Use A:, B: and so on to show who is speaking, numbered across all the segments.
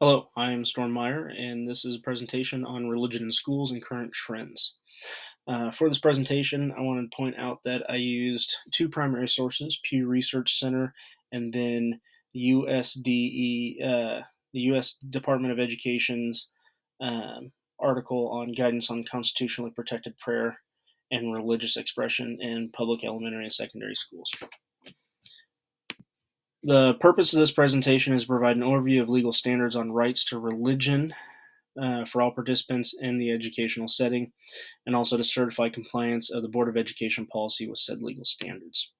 A: Hello, I am Storm Meyer, and this is a presentation on religion in schools and current trends. For this presentation, I wanted to point out that I used two primary sources: Pew Research Center and then USDE, the U.S. Department of Education's article on guidance on constitutionally protected prayer and religious expression in public elementary and secondary schools. The purpose of this presentation is to provide an overview of legal standards on rights to religion for all participants in the educational setting, and also to certify compliance of the Board of Education policy with said legal standards.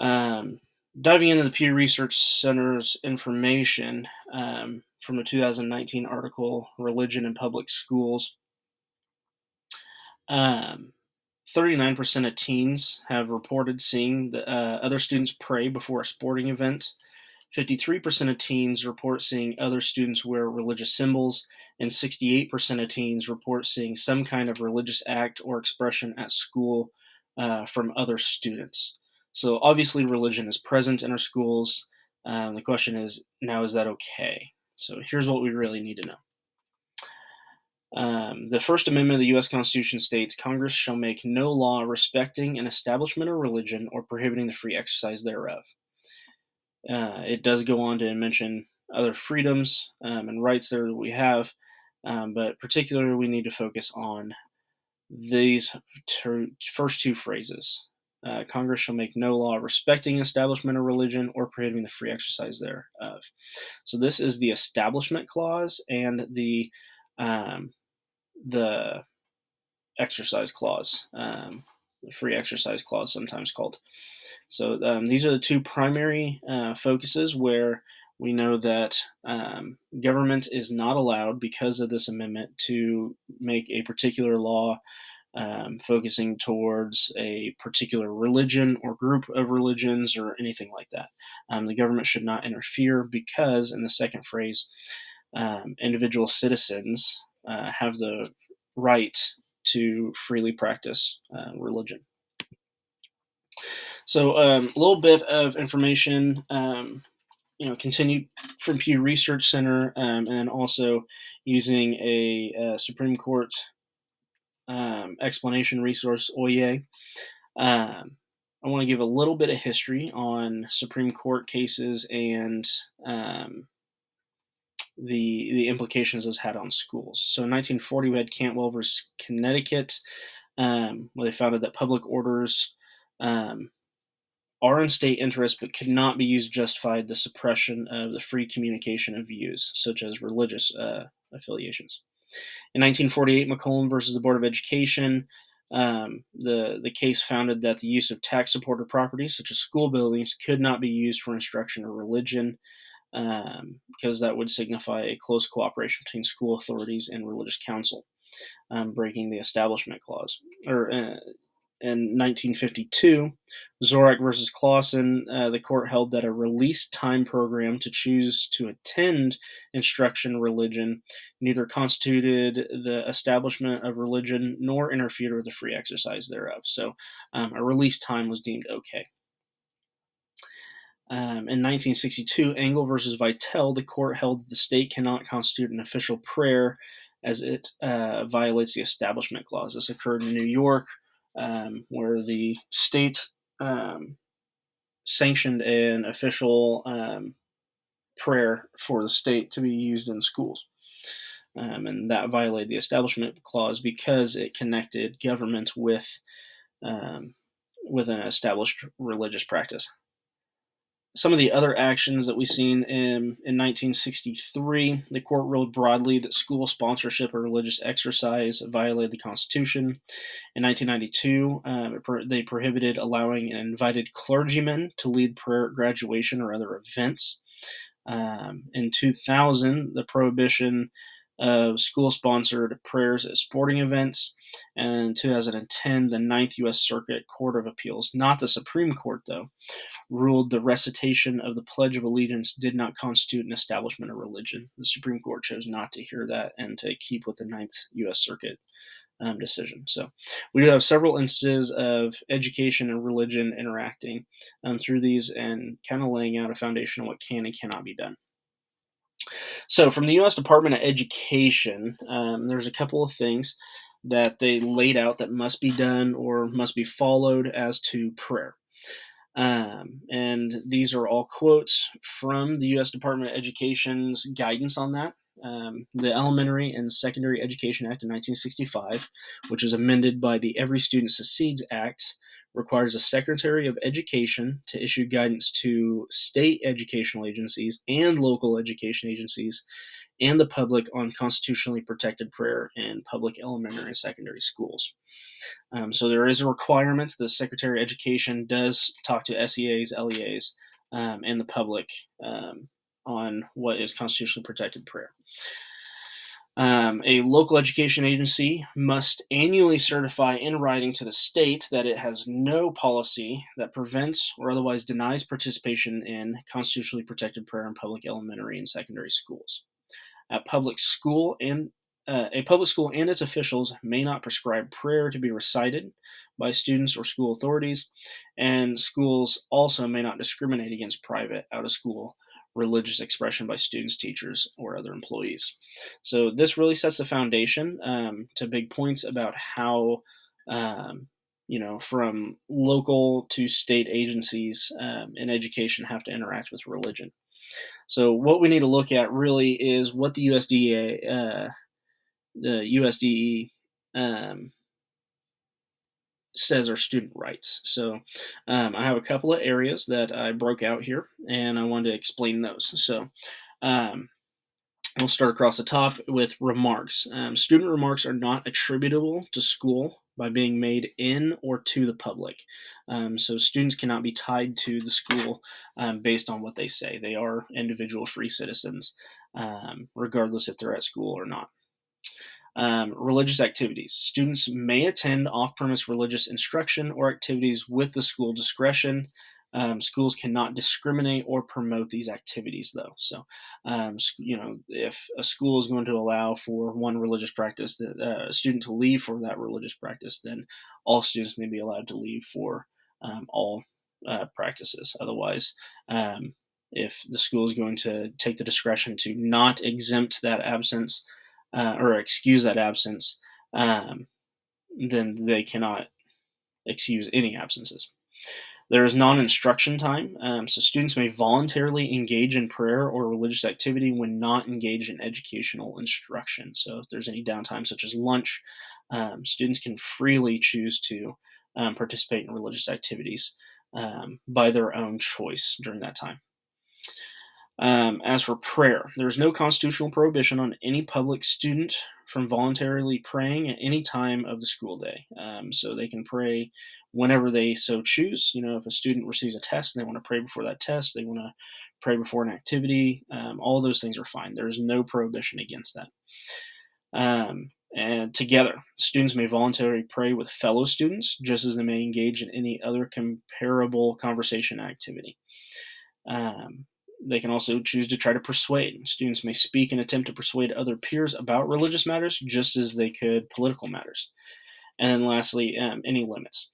A: Um, Diving into the Pew Research Center's information from a 2019 article, Religion in Public Schools, um, 39% of teens have reported seeing other students pray before a sporting event. 53% of teens report seeing other students wear religious symbols, and 68% of teens report seeing some kind of religious act or expression at school from other students. So, obviously, religion is present in our schools. The question is now, is that okay? So, here's what we really need to know. The First Amendment of the U.S. Constitution states Congress shall make no law respecting an establishment of religion or prohibiting the free exercise thereof. It does go on to mention other freedoms and rights there that we have, but particularly we need to focus on these first two phrases. Congress shall make no law respecting establishment of religion or prohibiting the free exercise thereof. So this is the Establishment Clause and um, the Exercise Clause, the Free Exercise Clause, sometimes called. So these are the two primary focuses where we know that government is not allowed, because of this amendment, to make a particular law focusing towards a particular religion or group of religions or anything like that. The government should not interfere because, in the second phrase, individual citizens have the right to freely practice religion. So a little bit of information, continued from Pew Research Center, and then also using a Supreme Court explanation resource, OYE. I want to give a little bit of history on Supreme Court cases and the implications those had on schools. So in 1940, we had Cantwell versus Connecticut, where they founded that public orders are in state interest but could not be used to justify the suppression of the free communication of views, such as religious affiliations. In 1948, McCollum versus the Board of Education, the case founded that the use of tax-supported properties, such as school buildings, could not be used for instruction of religion, because that would signify a close cooperation between school authorities and religious council, breaking the Establishment Clause. In 1952, Zorak versus Clausen, the court held that a release time program to choose to attend instruction religion neither constituted the establishment of religion nor interfered with the free exercise thereof. So a release time was deemed okay. In 1962, Engel versus Vitale, the court held that the state cannot constitute an official prayer as it violates the Establishment Clause. This occurred in New York, where the state sanctioned an official prayer for the state to be used in schools. And that violated the Establishment Clause because it connected government with an established religious practice. Some of the other actions that we've seen in 1963, the court ruled broadly that school sponsorship of religious exercise violated the Constitution. In 1992, they prohibited allowing an invited clergyman to lead prayer at graduation or other events. In 2000, the prohibition of school-sponsored prayers at sporting events. And in 2010, the Ninth U.S. Circuit Court of Appeals, not the Supreme Court though, ruled the recitation of the Pledge of Allegiance did not constitute an establishment of religion. The Supreme Court chose not to hear that and to keep with the Ninth U.S. Circuit decision. So we do have several instances of education and religion interacting through these and kind of laying out a foundation of what can and cannot be done. So, from the U.S. Department of Education, there's a couple of things that they laid out that must be done or must be followed as to prayer. And these are all quotes from the U.S. Department of Education's guidance on that. The Elementary and Secondary Education Act of 1965, which was amended by the Every Student Succeeds Act, requires a Secretary of Education to issue guidance to state educational agencies and local education agencies and the public on constitutionally protected prayer in public elementary and secondary schools. So there is a requirement the Secretary of Education does talk to SEAs, LEAs, and the public on what is constitutionally protected prayer. A local education agency must annually certify in writing to the state that it has no policy that prevents or otherwise denies participation in constitutionally protected prayer in public elementary and secondary schools. At public school and a public school and its officials may not prescribe prayer to be recited by students or school authorities, and schools also may not discriminate against private out of school religious expression by students, teachers, or other employees. So, this really sets the foundation to big points about how, um, from local to state agencies in education have to interact with religion. So what we need to look at really is what the USDE says are student rights. So I have a couple of areas that I broke out here, and I wanted to explain those. So um, we'll start across the top with remarks. Student remarks are not attributable to school by being made in or to the public. So students cannot be tied to the school based on what they say. They are individual free citizens, regardless if they're at school or not. Religious activities. Students may attend off premise religious instruction or activities with the school discretion. Schools cannot discriminate or promote these activities, though. So, if a school is going to allow for one religious practice, that a student to leave for that religious practice, then all students may be allowed to leave for all practices. Otherwise, if the school is going to take the discretion to not exempt that absence or excuse that absence, then they cannot excuse any absences. There is non instruction time, so students may voluntarily engage in prayer or religious activity when not engaged in educational instruction. So, if there's any downtime, such as lunch, students can freely choose to participate in religious activities by their own choice during that time. As for prayer, there is no constitutional prohibition on any public student from voluntarily praying at any time of the school day. So they can pray whenever they so choose. If a student receives a test and they want to pray before that test, they want to pray before an activity, all those things are fine. There is no prohibition against that. And together, students may voluntarily pray with fellow students, just as they may engage in any other comparable conversation activity. Um, they can also choose to try to persuade. Students may speak and attempt to persuade other peers about religious matters just as they could political matters. And then lastly, any limits.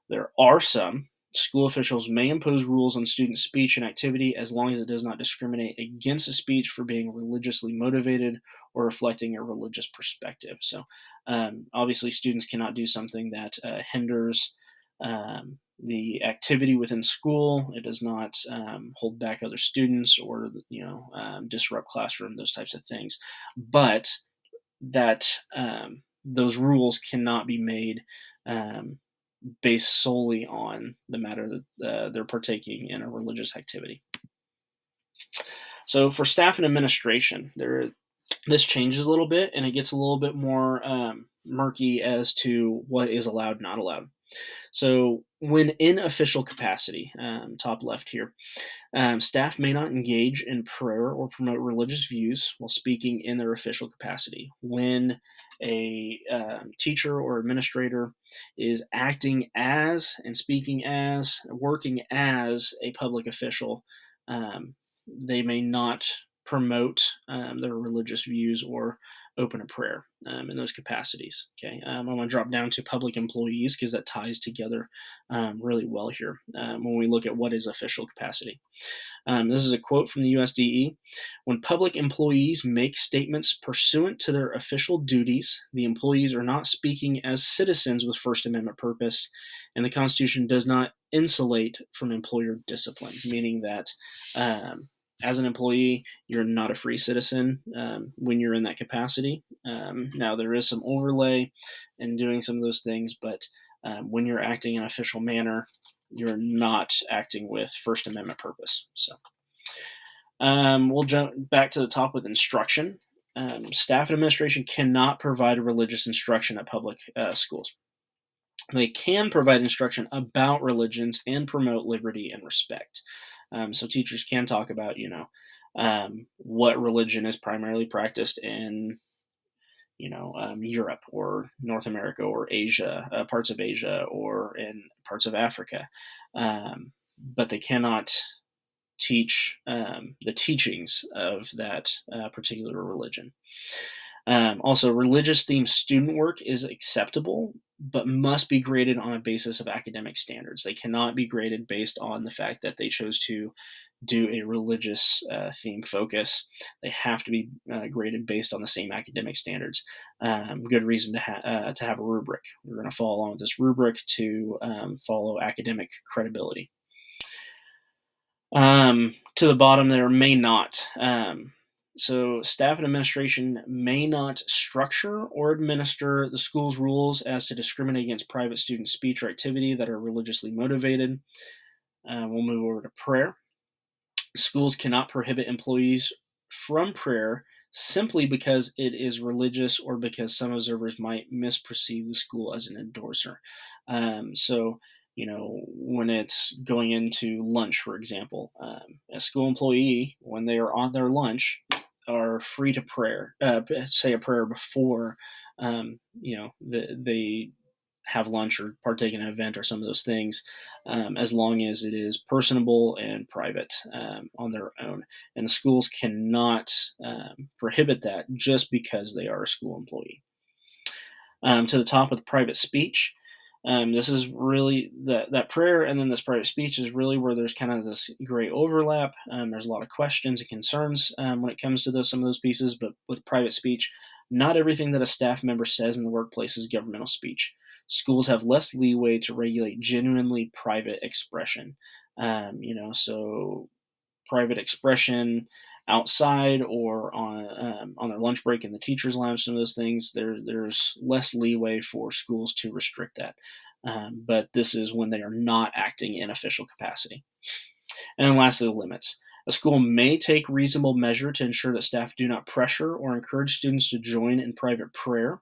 A: There are some. School officials may impose rules on student speech and activity as long as it does not discriminate against a speech for being religiously motivated or reflecting a religious perspective. So, obviously, students cannot do something that hinders the activity within school. It does not hold back other students or disrupt classroom, those types of things. But that those rules cannot be made um, based solely on the matter that they're partaking in a religious activity. So for staff and administration, this changes a little bit and it gets a little bit more murky as to what is allowed, not allowed. So when in official capacity, top left here, staff may not engage in prayer or promote religious views while speaking in their official capacity. When a teacher or administrator is acting as and speaking as, working as a public official, they may not promote their religious views or open a prayer in those capacities. Okay, I'm going to drop down to public employees because that ties together really well here when we look at what is official capacity. This is a quote from the USDE. When public employees make statements pursuant to their official duties, the employees are not speaking as citizens with First Amendment purpose, and the Constitution does not insulate from employer discipline, meaning that as an employee, you're not a free citizen when you're in that capacity. Now, there is some overlay in doing some of those things, but when you're acting in an official manner, you're not acting with First Amendment purpose. So we'll jump back to the top with instruction. Staff and administration cannot provide religious instruction at public schools. They can provide instruction about religions and promote liberty and respect. So teachers can talk about, what religion is primarily practiced in Europe or North America or Asia, parts of Asia, or in parts of Africa. But they cannot teach the teachings of that particular religion. Also, religious themed student work is acceptable, but must be graded on a basis of academic standards. They cannot be graded based on the fact that they chose to do a religious theme focus. They have to be graded based on the same academic standards. Good reason to have a rubric. We're going to follow along with this rubric to follow academic credibility. To the bottom there, may not. So staff and administration may not structure or administer the school's rules as to discriminate against private student speech or activity that are religiously motivated. We'll move over to prayer. Schools cannot prohibit employees from prayer simply because it is religious or because some observers might misperceive the school as an endorser. So, when it's going into lunch, for example, a school employee, when they are on their lunch, are free to say a prayer before, they have lunch or partake in an event or some of those things, as long as it is personable and private on their own. And the schools cannot prohibit that just because they are a school employee. To the top with private speech. This is really that prayer, and then this private speech is really where there's kind of this gray overlap. There's a lot of questions and concerns when it comes to some of those pieces, but with private speech, not everything that a staff member says in the workplace is governmental speech. Schools have less leeway to regulate genuinely private expression. So private expression outside or on their lunch break in the teacher's lounge, some of those things, there's less leeway for schools to restrict that. But this is when they are not acting in official capacity. And then lastly, the limits. A school may take reasonable measure to ensure that staff do not pressure or encourage students to join in private prayer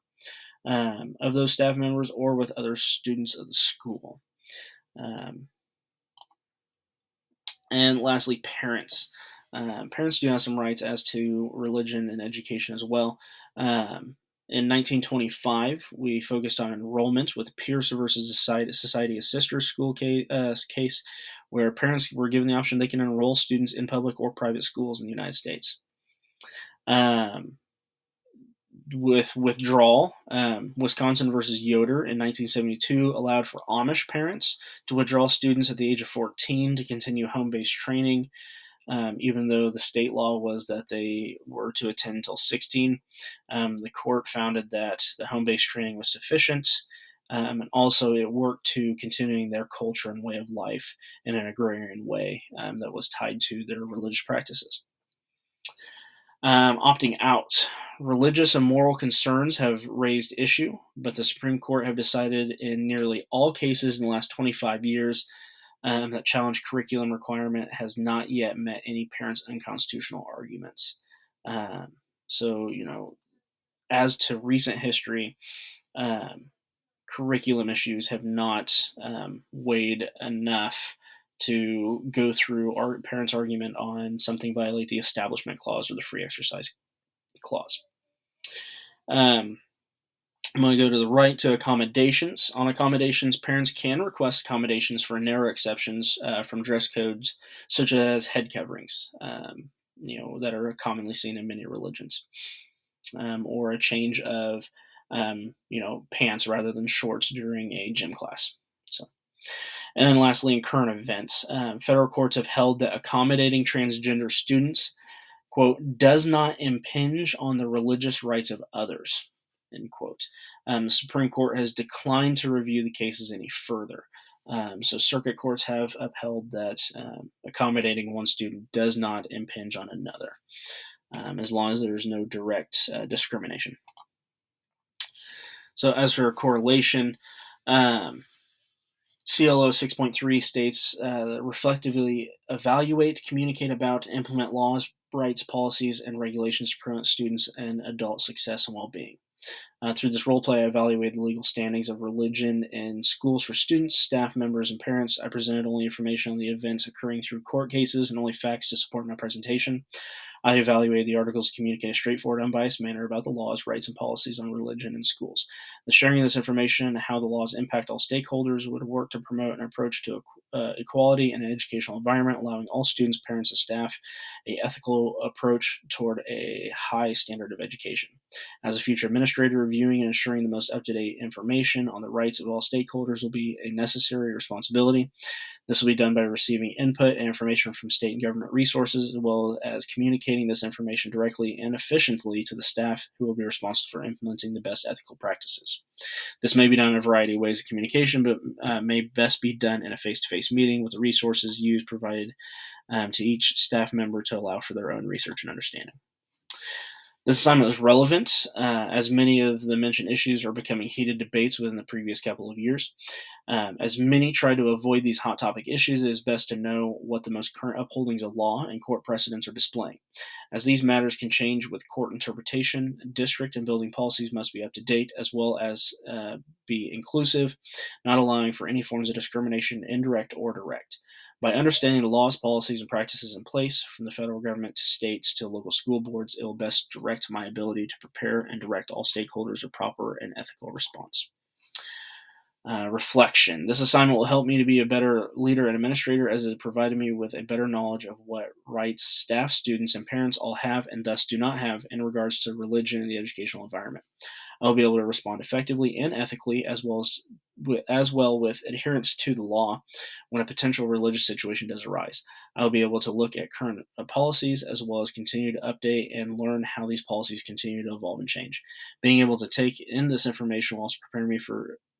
A: of those staff members or with other students of the school. And lastly, parents. Parents do have some rights as to religion and education as well. In 1925, we focused on enrollment with Pierce versus Society of Sisters school case, where parents were given the option they can enroll students in public or private schools in the United States. With withdrawal, Wisconsin versus Yoder in 1972 allowed for Amish parents to withdraw students at the age of 14 to continue home-based training, even though the state law was that they were to attend until 16. The court found that the home-based training was sufficient, and also it worked to continuing their culture and way of life in an agrarian way that was tied to their religious practices. Opting out. Religious and moral concerns have raised issue, but the Supreme Court have decided in nearly all cases in the last 25 years that challenge curriculum requirement has not yet met any parents' unconstitutional arguments. So, as to recent history, curriculum issues have not weighed enough to go through our parents' argument on something violate the Establishment Clause or the Free Exercise Clause. I'm going to go to the right to accommodations. On accommodations, parents can request accommodations for narrow exceptions from dress codes, such as head coverings. that are commonly seen in many religions, or a change of pants rather than shorts during a gym class. So, and then lastly, in current events, federal courts have held that accommodating transgender students, quote, does not impinge on the religious rights of others, end quote. The Supreme Court has declined to review the cases any further. So circuit courts have upheld that accommodating one student does not impinge on another, as long as there's no direct discrimination. So as for a correlation, um, CLO 6.3 states reflectively evaluate, communicate about, implement laws, rights, policies, and regulations to promote students and adult success and well being. Through this role play, I evaluated the legal standings of religion in schools for students, staff members, and parents. I presented only information on the events occurring through court cases and only facts to support my presentation. I evaluated the articles to communicate a straightforward, unbiased manner about the laws, rights, and policies on religion in schools. The sharing of this information and how the laws impact all stakeholders would work to promote an approach to equality in an educational environment, allowing all students, parents, and staff a ethical approach toward a high standard of education. As a future administrator, reviewing and ensuring the most up-to-date information on the rights of all stakeholders will be a necessary responsibility. This will be done by receiving input and information from state and government resources, as well as communicating this information directly and efficiently to the staff who will be responsible for implementing the best ethical practices. This may be done in a variety of ways of communication, but may best be done in a face to face meeting with the resources used provided to each staff member to allow for their own research and understanding. This assignment is relevant, as many of the mentioned issues are becoming heated debates within the previous couple of years. As many try to avoid these hot topic issues, it is best to know what the most current upholdings of law and court precedents are displaying. As these matters can change with court interpretation, district and building policies must be up to date, as well as be inclusive, not allowing for any forms of discrimination, indirect or direct. By understanding the laws, policies, and practices in place, from the federal government to states to local school boards, it will best direct my ability to prepare and direct all stakeholders a proper and ethical response. Reflection. This assignment will help me to be a better leader and administrator, as it provided me with a better knowledge of what rights staff, students, and parents all have and thus do not have in regards to religion in the educational environment. I'll be able to respond effectively and ethically, as well with adherence to the law when a potential religious situation does arise. I'll be able to look at current policies, as well as continue to update and learn how these policies continue to evolve and change. Being able to take in this information will also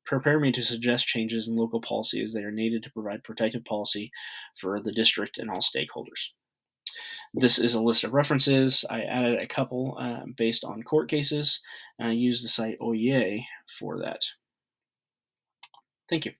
A: prepare me to suggest changes in local policy as they are needed to provide protective policy for the district and all stakeholders. This is a list of references. I added a couple based on court cases, and I used the site OEA for that. Thank you.